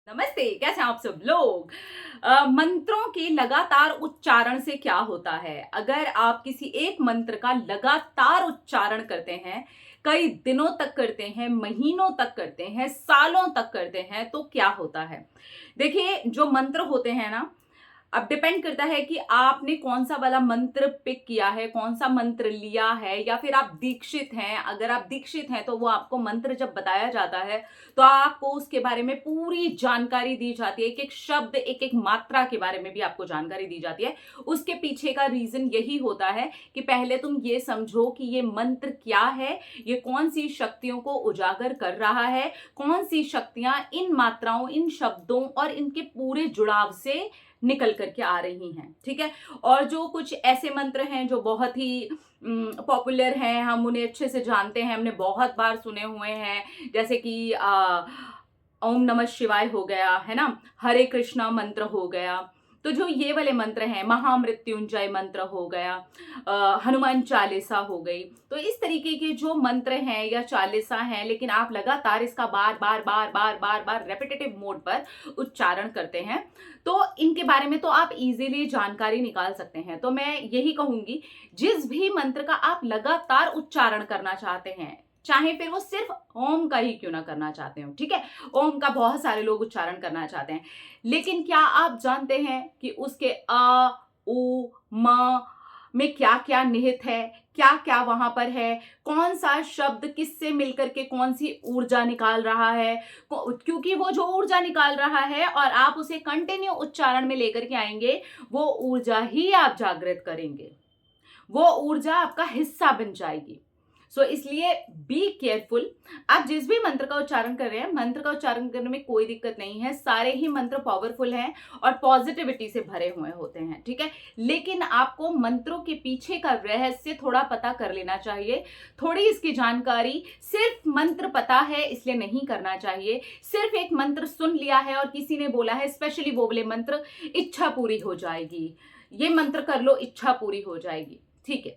नमस्ते, कैसे हैं आप सब लोग। मंत्रों के लगातार उच्चारण से क्या होता है? अगर आप किसी एक मंत्र का लगातार उच्चारण करते हैं, कई दिनों तक करते हैं, महीनों तक करते हैं, सालों तक करते हैं, तो क्या होता है? देखिए, जो मंत्र होते हैं ना, अब डिपेंड करता है कि आपने कौन सा वाला मंत्र पिक किया है, कौन सा मंत्र लिया है, या फिर आप दीक्षित हैं। अगर आप दीक्षित हैं तो वो आपको मंत्र जब बताया जाता है तो आपको उसके बारे में पूरी जानकारी दी जाती है। एक एक शब्द, एक एक मात्रा के बारे में भी आपको जानकारी दी जाती है। उसके पीछे का रीजन यही होता है कि पहले तुम ये समझो कि ये मंत्र क्या है, ये कौन सी शक्तियों को उजागर कर रहा है, कौन सी शक्तियां इन मात्राओं, इन शब्दों और इनके पूरे जुड़ाव से निकल करके आ रही हैं। ठीक है। और जो कुछ ऐसे मंत्र हैं जो बहुत ही पॉपुलर हैं, हम उन्हें अच्छे से जानते हैं, हमने बहुत बार सुने हुए हैं, जैसे कि ओम नमः शिवाय हो गया, है ना, हरे कृष्णा मंत्र हो गया। तो जो ये वाले मंत्र हैं, महामृत्युंजय मंत्र हो गया, हनुमान चालीसा हो गई। तो इस तरीके के जो मंत्र हैं या चालीसा हैं, लेकिन आप लगातार इसका बार बार बार बार बार बार रेपिटेटिव मोड पर उच्चारण करते हैं, तो इनके बारे में तो आप इजीली जानकारी निकाल सकते हैं। तो मैं यही कहूंगी, जिस भी मंत्र का आप लगातार उच्चारण करना चाहते हैं, चाहे फिर वो सिर्फ ओम का ही क्यों ना करना चाहते हो, ठीक है। ओम का बहुत सारे लोग उच्चारण करना चाहते हैं, लेकिन क्या आप जानते हैं कि उसके अ उ म में क्या क्या निहित है, क्या क्या वहां पर है, कौन सा शब्द किससे मिलकर के कौन सी ऊर्जा निकाल रहा है। क्योंकि वो जो ऊर्जा निकाल रहा है और आप उसे कंटिन्यू उच्चारण में लेकर के आएंगे, वो ऊर्जा ही आप जागृत करेंगे, वो ऊर्जा आपका हिस्सा बन जाएगी। इसलिए बी केयरफुल। आप जिस भी मंत्र का उच्चारण कर रहे हैं, मंत्र का उच्चारण करने में कोई दिक्कत नहीं है, सारे ही मंत्र पावरफुल हैं और पॉजिटिविटी से भरे हुए होते हैं, ठीक है। लेकिन आपको मंत्रों के पीछे का रहस्य थोड़ा पता कर लेना चाहिए, थोड़ी इसकी जानकारी। सिर्फ मंत्र पता है इसलिए नहीं करना चाहिए। सिर्फ एक मंत्र सुन लिया है और किसी ने बोला है, स्पेशली वो वाले मंत्र, इच्छा पूरी हो जाएगी, ये मंत्र कर लो इच्छा पूरी हो जाएगी, ठीक है,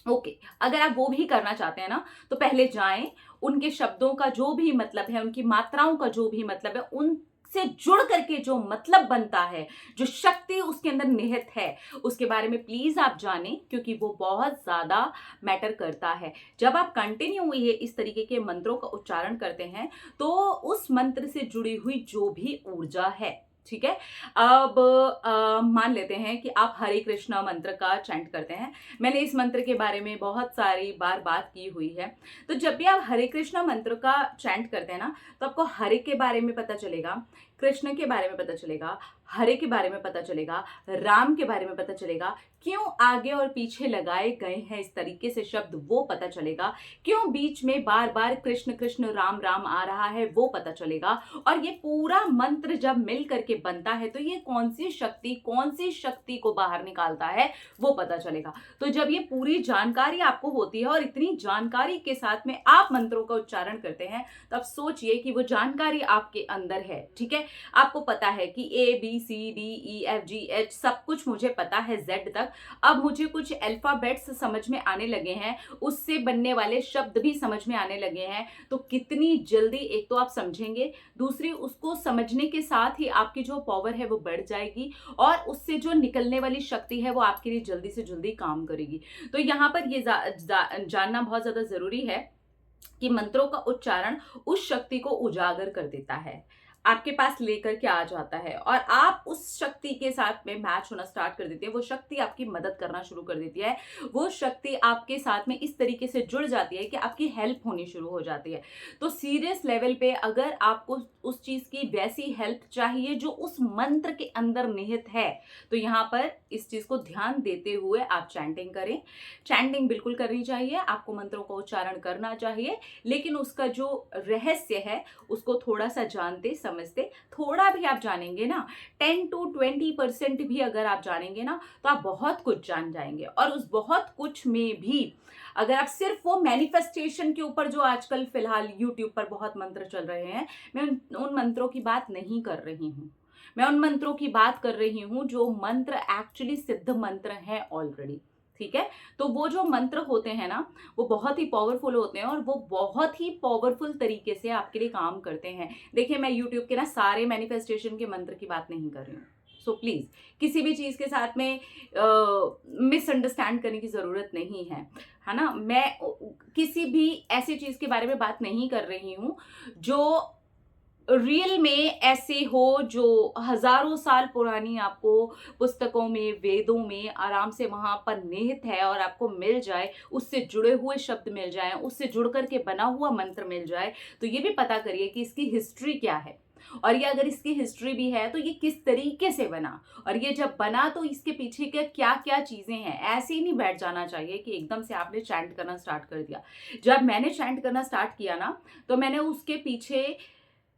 ओके। अगर आप वो भी करना चाहते हैं ना, तो पहले जाएं, उनके शब्दों का जो भी मतलब है, उनकी मात्राओं का जो भी मतलब है, उनसे जुड़ करके जो मतलब बनता है, जो शक्ति उसके अंदर निहित है, उसके बारे में प्लीज आप जानें, क्योंकि वो बहुत ज्यादा मैटर करता है। जब आप कंटिन्यू ये इस तरीके के मंत्रों का उच्चारण करते हैं, तो उस मंत्र से जुड़ी हुई जो भी ऊर्जा है, ठीक है। अब मान लेते हैं कि आप हरे कृष्णा मंत्र का चैंट करते हैं। मैंने इस मंत्र के बारे में बहुत सारी बार बात की हुई है। तो जब भी आप हरे कृष्णा मंत्र का चैंट करते हैं ना, तो आपको हरे के बारे में पता चलेगा, कृष्ण के बारे में पता चलेगा, हरे के बारे में पता चलेगा, राम के बारे में पता चलेगा, क्यों आगे और पीछे लगाए गए हैं इस तरीके से शब्द वो पता चलेगा, क्यों बीच में बार बार कृष्ण कृष्ण राम राम आ रहा है वो पता चलेगा। और ये पूरा मंत्र जब मिल करके बनता है, तो ये कौन सी शक्ति को बाहर निकालता है वो पता चलेगा। तो जब ये पूरी जानकारी आपको होती है और इतनी जानकारी के साथ में आप मंत्रों का उच्चारण करते हैं, तो आप सोचिए कि वो जानकारी आपके अंदर है, ठीक है। आपको पता है कि ABCDEFGH सब कुछ मुझे पता है, Z तक। अब मुझे कुछ अल्फाबेट्स समझ में आने लगे हैं, उससे बनने वाले शब्द भी समझ में आने लगे हैं। तो कितनी जल्दी एक तो आप समझेंगे, दूसरी उसको समझने के साथ ही आपकी जो पावर है वो बढ़ जाएगी, और उससे जो निकलने वाली शक्ति है वो आपके लिए जल्दी से जल्दी काम करेगी। तो यहाँ पर ये जानना बहुत ज्यादा जरूरी है कि मंत्रों का उच्चारण उस शक्ति को उजागर कर देता है, आपके पास लेकर के आ जाता है, और आप उस शक्ति के साथ में मैच होना स्टार्ट कर देती है। वो शक्ति आपकी मदद करना शुरू कर देती है, वो शक्ति आपके साथ में इस तरीके से जुड़ जाती है कि आपकी हेल्प होनी शुरू हो जाती है। तो सीरियस लेवल पे अगर आपको उस चीज की वैसी हेल्प चाहिए जो उस मंत्र के अंदर निहित है, तो यहाँ पर इस चीज को ध्यान देते हुए आप चैंटिंग करें। चैंटिंग बिल्कुल करनी चाहिए, आपको मंत्रों का उच्चारण करना चाहिए, लेकिन उसका जो रहस्य है उसको थोड़ा सा जानते समझते, थोड़ा भी आप जानेंगे ना, 10 to 20% भी अगर आप जानेंगे ना, तो आप बहुत कुछ जान जाएंगे। और उस बहुत कुछ में भी अगर आप सिर्फ वो मैनिफेस्टेशन के ऊपर, जो आजकल फिलहाल यूट्यूब पर बहुत मंत्र चल रहे हैं, मैं उन मंत्रों की बात नहीं कर रही हूँ। मैं उन मंत्रों की बात कर रही हूँ जो मंत्र एक्चुअली सिद्ध मंत्र हैं ऑलरेडी, ठीक है। तो वो जो मंत्र होते हैं ना, वो बहुत ही पावरफुल होते हैं और वो बहुत ही पावरफुल तरीके से आपके लिए काम करते हैं। देखिए, मैं यूट्यूब के ना सारे मैनिफेस्टेशन के मंत्र की बात नहीं कर रही हूँ। सो प्लीज किसी भी चीज के साथ में मिसअंडरस्टैंड करने की जरूरत नहीं है ना। मैं किसी भी ऐसी चीज के बारे में बात नहीं कर रही हूँ जो रियल में ऐसे हो, जो हजारों साल पुरानी आपको पुस्तकों में, वेदों में आराम से वहां पर निहित है और आपको मिल जाए, उससे जुड़े हुए शब्द मिल जाए, उससे जुड़ करके बना हुआ मंत्र मिल जाए। तो ये भी पता करिए कि इसकी हिस्ट्री क्या है, और ये अगर इसकी हिस्ट्री भी है तो ये किस तरीके से बना, और ये जब बना तो इसके पीछे के क्या क्या चीजें हैं। ऐसे ही नहीं बैठ जाना चाहिए कि एकदम से आपने चैंट करना स्टार्ट कर दिया। जब मैंने चैंट करना स्टार्ट किया ना, तो मैंने उसके पीछे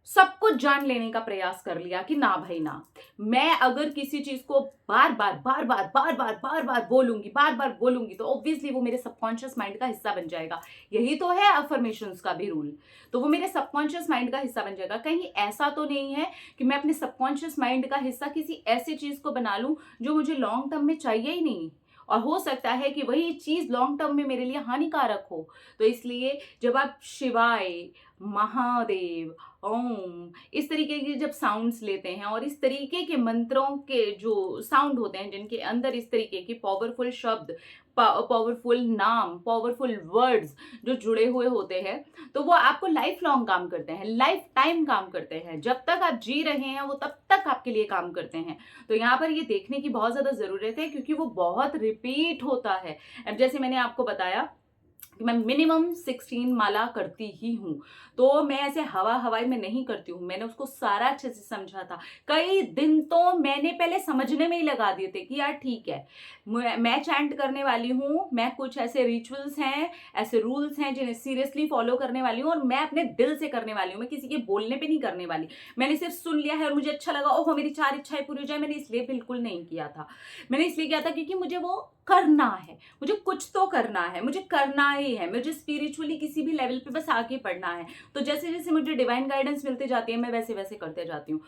सब कुछ जान लेने का प्रयास कर लिया कि ना भाई ना, मैं अगर किसी चीज को बार बार बार बार बार बार बार बार बोलूंगी, बार बार बोलूंगी, तो ऑब्वियसली वो मेरे सबकॉन्शियस माइंड का हिस्सा बन जाएगा। यही तो है अफर्मेशंस का भी रूल। तो वो मेरे सबकॉन्शियस माइंड का हिस्सा बन जाएगा। कहीं ऐसा तो नहीं है कि मैं अपने सबकॉन्शियस माइंड का हिस्सा किसी ऐसी चीज को बना लूं जो मुझे लॉन्ग टर्म में चाहिए ही नहीं, और हो सकता है कि वही चीज लॉन्ग टर्म में मेरे लिए हानिकारक हो। तो इसलिए जब आप शिवाय, महादेव, ओम, इस तरीके के जब साउंड्स लेते हैं और इस तरीके के मंत्रों के जो साउंड होते हैं, जिनके अंदर इस तरीके के पावरफुल शब्द, पावरफुल नाम, पावरफुल वर्ड्स जो जुड़े हुए होते हैं, तो वो आपको लाइफ लॉन्ग काम करते हैं, लाइफ टाइम काम करते हैं। जब तक आप जी रहे हैं वो तब तक आपके लिए काम करते हैं। तो यहाँ पर ये देखने की बहुत ज्यादा जरूरत है, क्योंकि वो बहुत रिपीट होता है। अब जैसे मैंने आपको बताया कि मैं मिनिमम 16 माला करती ही हूँ, तो मैं ऐसे हवा हवाई में नहीं करती हूँ। मैंने उसको सारा अच्छे से समझा था। कई दिन तो मैंने पहले समझने में ही लगा दिए थे कि यार ठीक है, मैं चैंट करने वाली हूँ, मैं कुछ ऐसे रिचुअल्स हैं, ऐसे रूल्स हैं जिन्हें सीरियसली फॉलो करने वाली हूँ, और मैं अपने दिल से करने वाली हूँ, मैं किसी के बोलने पे नहीं करने वाली। मैंने सिर्फ सुन लिया है और मुझे अच्छा लगा, ओहो मेरी 4 इच्छाएं पूरी हो जाए, मैंने इसलिए बिल्कुल नहीं किया था। मैंने इसलिए किया था क्योंकि मुझे वो करना है, मुझे कुछ तो करना है, मुझे करना ही है, मुझे स्पिरिचुअली किसी भी लेवल पे बस आगे बढ़ना है। तो जैसे जैसे मुझे डिवाइन गाइडेंस मिलते जाती है, मैं वैसे वैसे करते जाती हूँ।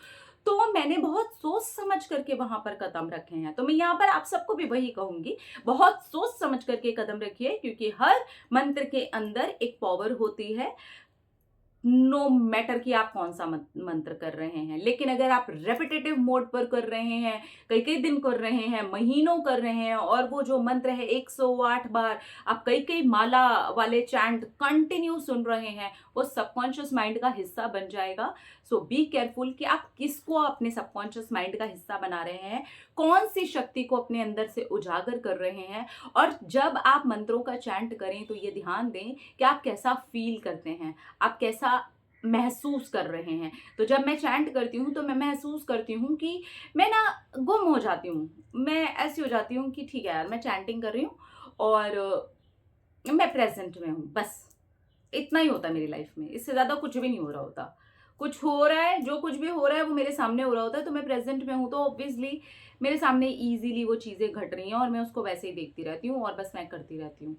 तो मैंने बहुत सोच समझ करके वहां पर कदम रखे हैं। तो मैं यहाँ पर आप सबको भी वही कहूंगी, बहुत सोच समझ करके कदम रखिए, क्योंकि हर मंत्र के अंदर एक पावर होती है। नो मैटर कि आप कौन सा मंत्र कर रहे हैं, लेकिन अगर आप रेपिटेटिव मोड पर कर रहे हैं, कई कई दिन कर रहे हैं, महीनों कर रहे हैं, और वो जो मंत्र है 108 बार आप कई कई माला वाले चैंट कंटिन्यू सुन रहे हैं, वो सबकॉन्शियस माइंड का हिस्सा बन जाएगा। सो बी केयरफुल कि आप किसको अपने सबकॉन्शियस माइंड का हिस्सा बना रहे हैं, कौन सी शक्ति को अपने अंदर से उजागर कर रहे हैं। और जब आप मंत्रों का चैंट करें तो ये ध्यान दें कि आप कैसा फील करते हैं, आप कैसा महसूस कर रहे हैं। तो जब मैं चैंट करती हूँ तो मैं महसूस करती हूँ कि मैं ना गुम हो जाती हूँ, मैं ऐसी हो जाती हूँ कि ठीक है यार, मैं चैंटिंग कर रही हूँ और मैं प्रेजेंट में हूँ, बस इतना ही होता है मेरी लाइफ में, इससे ज्यादा कुछ भी नहीं हो रहा होता। कुछ हो रहा है, जो कुछ भी हो रहा है वो मेरे सामने हो रहा होता है, तो मैं प्रेजेंट में हूँ, तो ऑब्वियसली मेरे सामने इजीली वो चीजें घट रही हैं और मैं उसको वैसे ही देखती रहती हूँ और बस मैं करती रहती हूँ।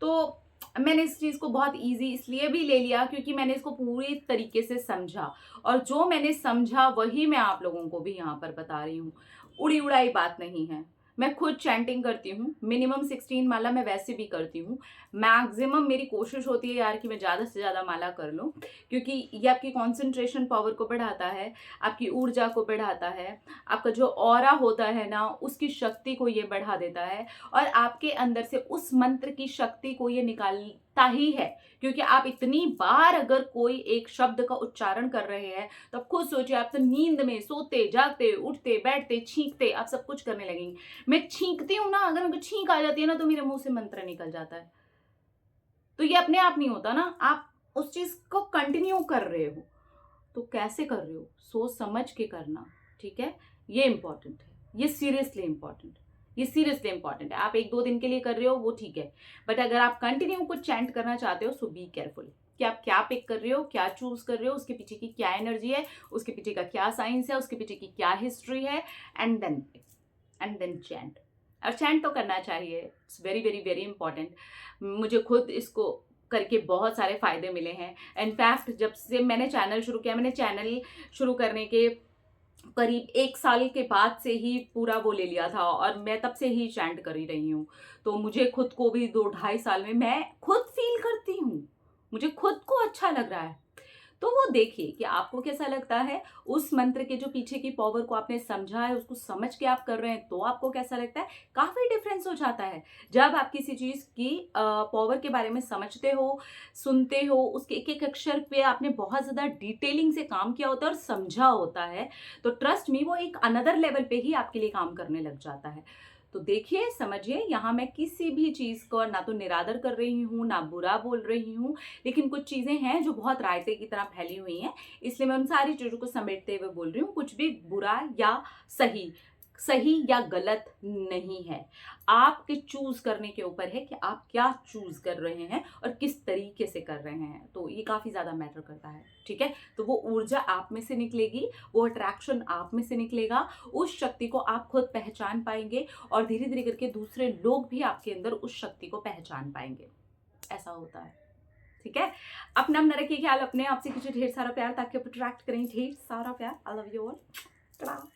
तो मैंने इस चीज को बहुत इजी इसलिए भी ले लिया क्योंकि मैंने इसको पूरी तरीके से समझा, और जो मैंने समझा वही मैं आप लोगों को भी यहाँ पर बता रही हूँ। उड़ी उड़ाई बात नहीं है। मैं खुद चैंटिंग करती हूँ, मिनिमम 16 माला मैं वैसे भी करती हूँ। मैक्सिमम मेरी कोशिश होती है यार कि मैं ज़्यादा से ज़्यादा माला कर लूँ, क्योंकि ये आपकी कंसंट्रेशन पावर को बढ़ाता है, आपकी ऊर्जा को बढ़ाता है, आपका जो ऑरा होता है ना उसकी शक्ति को ये बढ़ा देता है, और आपके अंदर से उस मंत्र की शक्ति को ये निकालता ही है। क्योंकि आप इतनी बार अगर कोई एक शब्द का उच्चारण कर रहे हैं तो आप खुद सोचिए, आप तो नींद में सोते जागते उठते बैठते छींकते आप सब कुछ करने लगेंगे। मैं छींकती हूँ ना, अगर मुझे छींक आ जाती है ना तो मेरे मुंह से मंत्र निकल जाता है। तो ये अपने आप नहीं होता ना, आप उस चीज को कंटिन्यू कर रहे हो, तो कैसे कर रहे हो, सोच समझ के करना, ठीक है। ये इंपॉर्टेंट है, ये सीरियसली इंपॉर्टेंट, ये सीरियसली इंपॉर्टेंट है। आप 1-2 दिन के लिए कर रहे हो वो ठीक है, बट अगर आप कंटिन्यू कुछ चैंट करना चाहते हो सो बी केयरफुल कि आप क्या पिक कर रहे हो, क्या चूज कर रहे हो, उसके पीछे की क्या एनर्जी है, उसके पीछे का क्या साइंस है, उसके पीछे की क्या हिस्ट्री है, एंड देन चैंट। और चैंट तो करना चाहिए, it's very very very important. मुझे खुद इसको करके बहुत सारे फायदे मिले हैं। इनफैक्ट जब से मैंने चैनल शुरू किया, मैंने चैनल शुरू करने के करीब 1 साल के बाद से ही पूरा वो ले लिया था और मैं तब से ही चैंट कर ही रही हूँ। तो मुझे खुद को भी 2 ढाई साल में मैं खुद फ़ील करती हूँ। मुझे खुद को अच्छा लग रहा है। तो वो देखिए कि आपको कैसा लगता है, उस मंत्र के जो पीछे की पावर को आपने समझा है, उसको समझ के आप कर रहे हैं, तो आपको कैसा लगता है? काफ़ी डिफ़रेंस हो जाता है। जब आप किसी चीज़ की पावर के बारे में समझते हो, सुनते हो, उसके एक-एक अक्षर पे आपने बहुत ज़्यादा डिटेलिंग से काम किया होता है और समझा होता है, तो ट्रस्ट मी वो एक अनदर लेवल पे ही आपके लिए काम करने लग जाता है। तो देखिए, समझिए, यहाँ मैं किसी भी चीज़ को ना तो निरादर कर रही हूँ, ना बुरा बोल रही हूँ, लेकिन कुछ चीज़ें हैं जो बहुत रायते की तरह फैली हुई हैं, इसलिए मैं उन सारी चीज़ों को समेटते हुए बोल रही हूँ। कुछ भी बुरा या सही, सही या गलत नहीं है। आपके चूज़ करने के ऊपर है कि आप क्या चूज़ कर रहे हैं और किस तरीके से कर रहे हैं। तो ये काफ़ी ज़्यादा मैटर करता है, ठीक है? तो वो ऊर्जा आप में से निकलेगी, वो अट्रैक्शन आप में से निकलेगा, उस शक्ति को आप खुद पहचान पाएँगे और धीरे-धीरे करके दूसरे लोग भी आपके अंदर उस शक्ति को पहचान पाएँगे। ऐसा होता है। ठीक है? अपना रखिए ख्याल, अपने आप से कीजिए ढेर सारा प्यार ताकि आप अट्रैक्ट करें ढेर सारा प्यार। I love you all. Tata.